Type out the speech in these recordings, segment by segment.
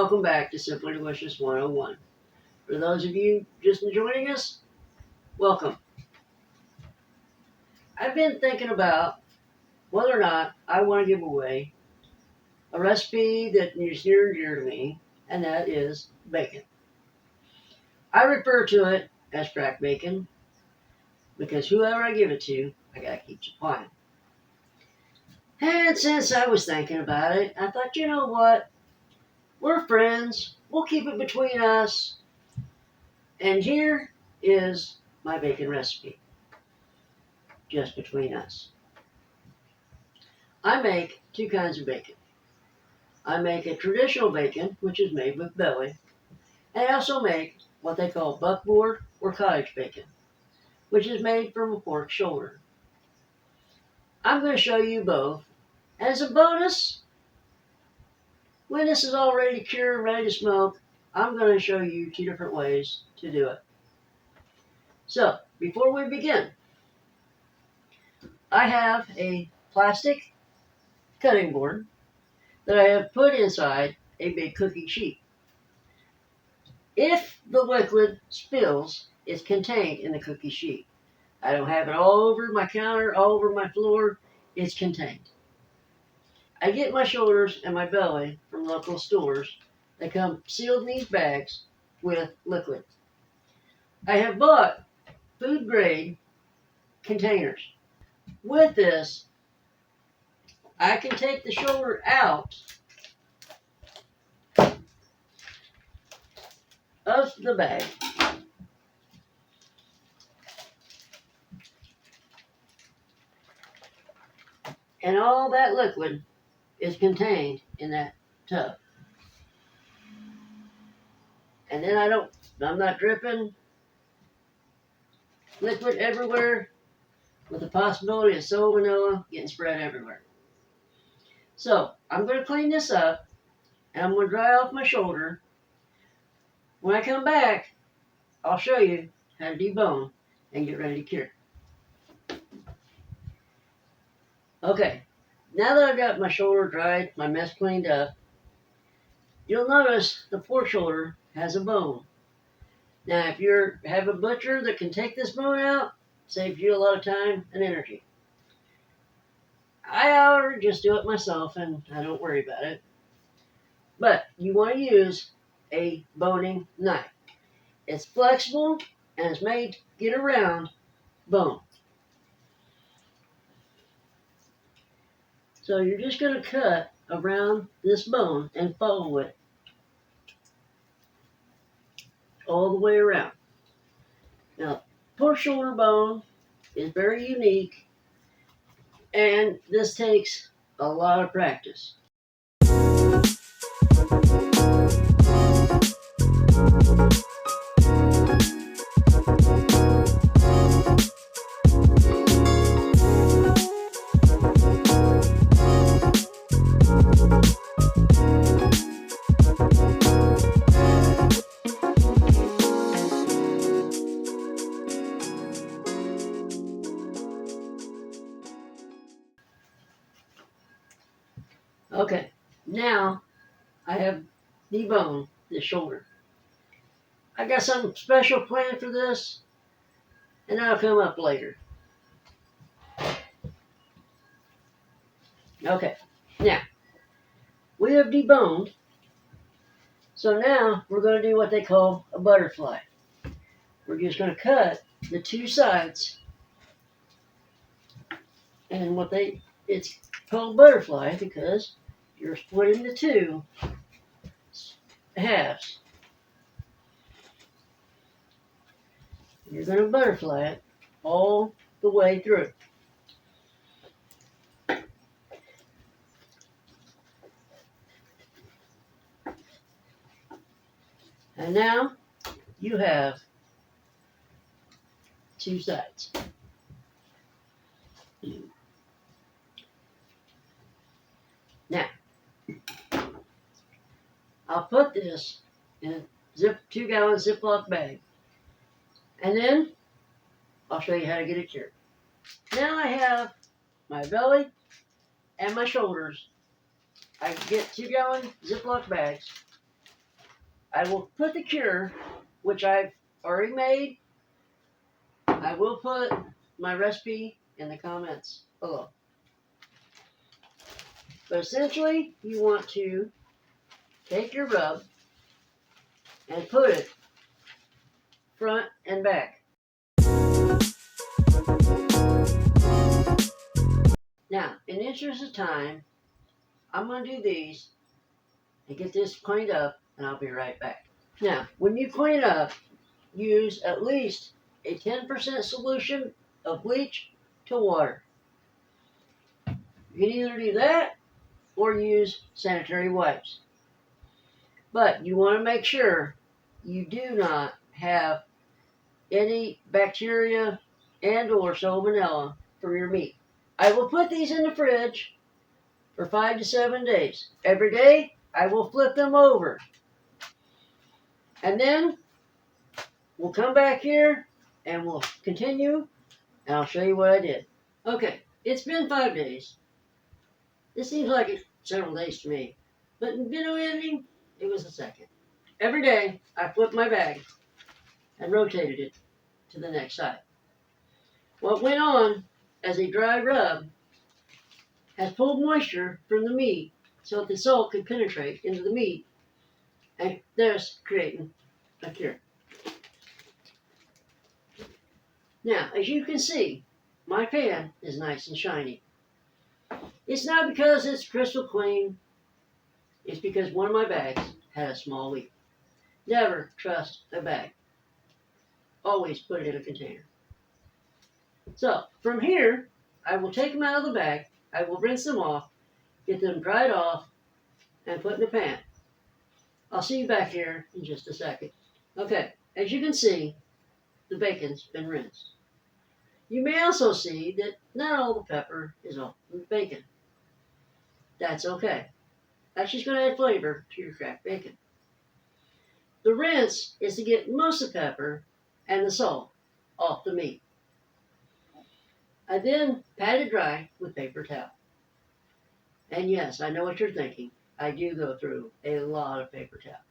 welcome back to Simply Delicious 101. For those of you just joining us, welcome. I've been thinking about whether or not I want to give away a recipe that is near and dear to me, and that is bacon. I refer to it as cracked bacon because whoever I give it to, I gotta keep supplying. And since I was thinking about it, I thought, you know what? We're friends. We'll keep it between us. And here is my bacon recipe, just between us. I make two kinds of bacon. I make a traditional bacon, which is made with belly, and I also make what they call buckboard or cottage bacon, which is made from a pork shoulder. I'm going to show you both. As a bonus, when this is all ready to cure and ready to smoke, I'm going to show you two different ways to do it. So, before we begin, I have a plastic cutting board that I have put inside a big cookie sheet. If the liquid spills, it's contained in the cookie sheet. I don't have it all over my counter, all over my floor. It's contained. I get my shoulders and my belly from local stores. They come sealed in these bags with liquid. I have bought food grade containers. With this, I can take the shoulder out of the bag and all that liquid is contained in that tub. And then I'm not dripping liquid everywhere with the possibility of salmonella getting spread everywhere. So I'm going to clean this up and I'm going to dry off my shoulder. When I come back, I'll show you how to debone and get ready to cure. Okay, now that I've got my shoulder dried, my mess cleaned up, you'll notice the pork shoulder has a bone. Now, if you have a butcher that can take this bone out, saves you a lot of time and energy. I already just do it myself and I don't worry about it. But you want to use a boning knife. It's flexible and it's made to get around bone. So you're just going to cut around this bone and follow it all the way around. Now, pork shoulder bone is very unique, and this takes a lot of practice. Okay, now I have deboned the shoulder. I got something special planned for this, and that'll come up later. Okay, now we have deboned, so now we're going to do what they call a butterfly. We're just going to cut the two sides, and it's called butterfly because you're splitting the two halves. You're going to butterfly it all the way through. And now you have two sides. Now, I'll put this in a 2-gallon Ziploc bag. And then I'll show you how to get it cured. Now I have my belly and my shoulders. I get 2-gallon Ziploc bags. I will put the cure, which I've already made. I will put my recipe in the comments below. But essentially, you want to take your rub and put it front and back. Now, in the interest of time, I'm going to do these and get this cleaned up, and I'll be right back. Now, when you clean up, use at least a 10% solution of bleach to water. You can either do that or use sanitary wipes. But you want to make sure you do not have any bacteria and or salmonella from your meat. I will put these in the fridge for 5 to 7 days. Every day, I will flip them over. And then we'll come back here and we'll continue, and I'll show you what I did. Okay, it's been 5 days. This seems like it's several days to me, but in video editing, it was a second. Every day, I flipped my bag and rotated it to the next side. What went on as a dry rub has pulled moisture from the meat so that the salt could penetrate into the meat, and thus creating a cure. Now, as you can see, my pan is nice and shiny. It's not because it's crystal clean. It's because one of my bags had a small leak. Never trust a bag. Always put it in a container. So, from here, I will take them out of the bag. I will rinse them off, get them dried off, and put in the pan. I'll see you back here in just a second. Okay, as you can see, the bacon's been rinsed. You may also see that not all the pepper is on the bacon. That's okay. That's just going to add flavor to your cracked bacon. The rinse is to get most of the pepper and the salt off the meat. I then pat it dry with paper towel. And yes, I know what you're thinking. I do go through a lot of paper towel.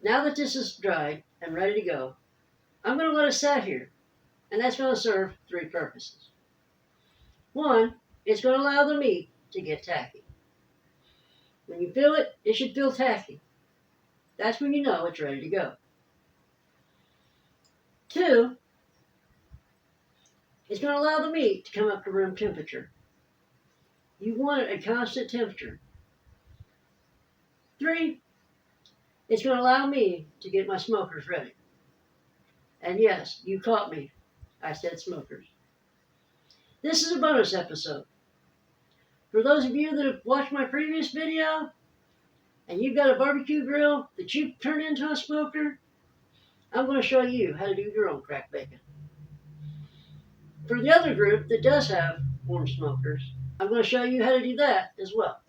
Now that this is dried and ready to go, I'm going to let it sit here. And that's going to serve 3 purposes. One, it's going to allow the meat to get tacky. When you feel it, it should feel tacky. That's when you know it's ready to go. 2, it's going to allow the meat to come up to room temperature. You want it at constant temperature. 3, it's going to allow me to get my smokers ready. And yes, you caught me. I said smokers. This is a bonus episode. For those of you that have watched my previous video, and you've got a barbecue grill that you've turned into a smoker, I'm going to show you how to do your own cracked bacon. For the other group that does have warm smokers, I'm going to show you how to do that as well.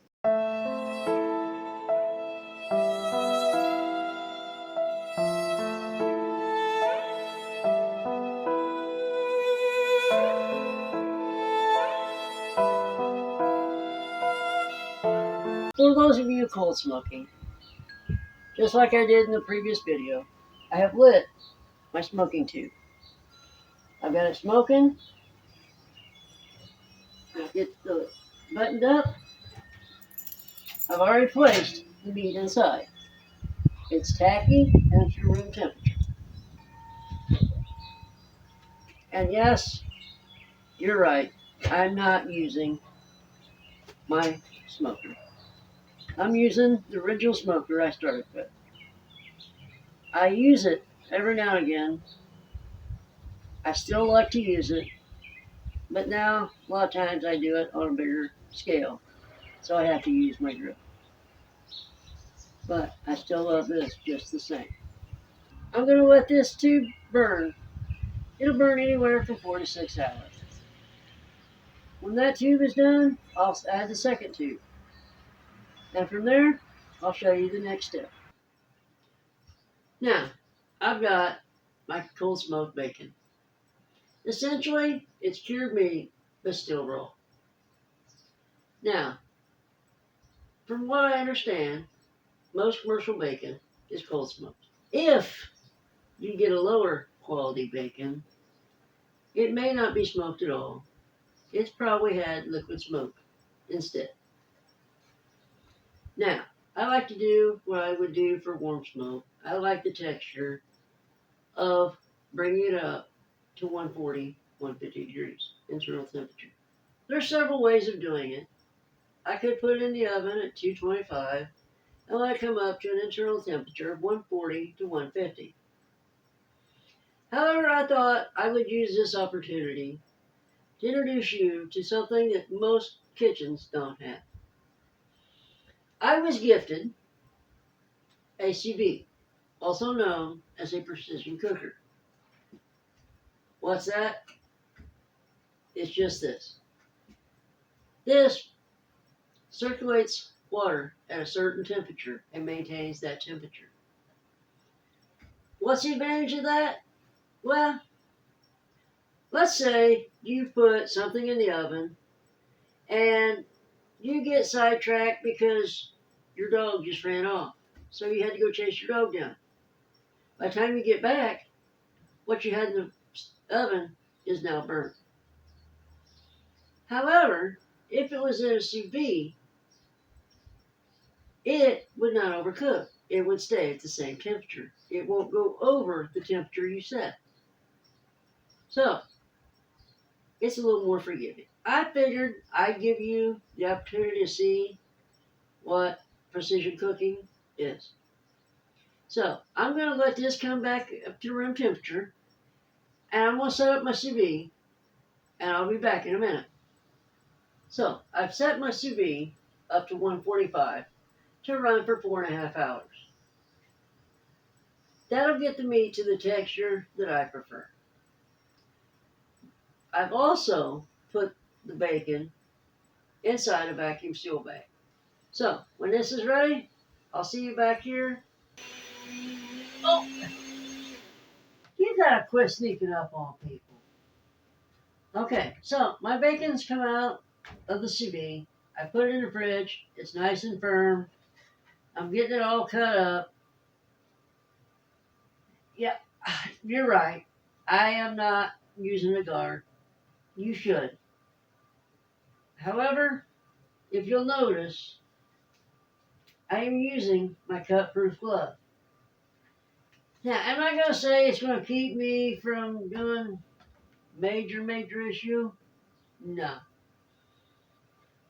For those of you cold smoking, just like I did in the previous video, I have lit my smoking tube. I've got it smoking. Get the buttoned up. I've already placed the meat inside. It's tacky and it's room temperature. And yes, you're right. I'm not using my smoker. I'm using the original smoker I started with. I use it every now and again. I still like to use it, but now a lot of times I do it on a bigger scale, so I have to use my grill. But I still love this just the same. I'm going to let this tube burn. It'll burn anywhere from 4 to 6 hours. When that tube is done, I'll add the second tube. And from there, I'll show you the next step. Now, I've got my cold smoked bacon. Essentially, it's cured meat, but still raw. Now, from what I understand, most commercial bacon is cold smoked. If you get a lower quality bacon, it may not be smoked at all. It's probably had liquid smoke instead. Now, I like to do what I would do for warm smoke. I like the texture of bringing it up to 140, 150 degrees internal temperature. There's several ways of doing it. I could put it in the oven at 225 and let it come up to an internal temperature of 140 to 150. However, I thought I would use this opportunity to introduce you to something that most kitchens don't have. I was gifted a CB, also known as a precision cooker. What's that? It's just this. This circulates water at a certain temperature and maintains that temperature. What's the advantage of that? Well, let's say you put something in the oven and you get sidetracked because your dog just ran off. So you had to go chase your dog down. By the time you get back, what you had in the oven is now burnt. However, if it was in a sous vide, it would not overcook. It would stay at the same temperature. It won't go over the temperature you set. So, it's a little more forgiving. I figured I'd give you the opportunity to see what precision cooking is. So, I'm going to let this come back up to room temperature, and I'm going to set up my sous vide, and I'll be back in a minute. So, I've set my sous vide up to 145 to run for 4.5 hours. That'll get the meat to the texture that I prefer. I've also put the bacon inside a vacuum seal bag. So, when this is ready, I'll see you back here. Oh, you gotta quit sneaking up on people. Okay, so my bacon's come out of the sous vide. I put it in the fridge. It's nice and firm. I'm getting it all cut up. Yep, you're right. I am not using a guard. You should. However, if you'll notice, I am using my cut-proof glove. Now, am I going to say it's going to keep me from doing major issue? No.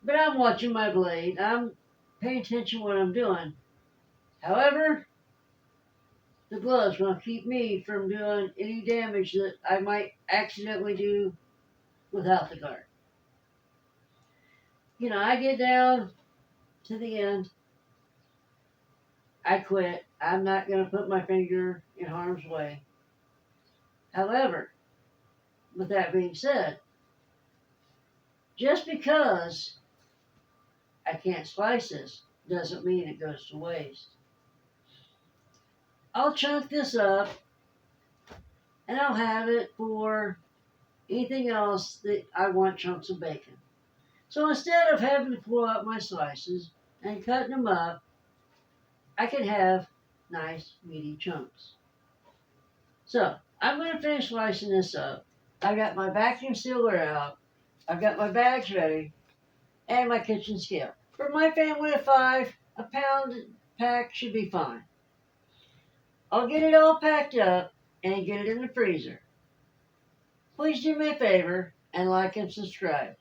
But I'm watching my blade. I'm paying attention to what I'm doing. However, the glove's going to keep me from doing any damage that I might accidentally do without the guard. You know, I get down to the end. I quit. I'm not going to put my finger in harm's way. However, with that being said, just because I can't slice this doesn't mean it goes to waste. I'll chunk this up and I'll have it for anything else that I want chunks of bacon. So instead of having to pull out my slices and cutting them up, I can have nice meaty chunks. So I'm going to finish slicing this up. I got my vacuum sealer out. I've got my bags ready and my kitchen scale. For my family of 5, a pound pack should be fine. I'll get it all packed up and get it in the freezer. Please do me a favor and like and subscribe.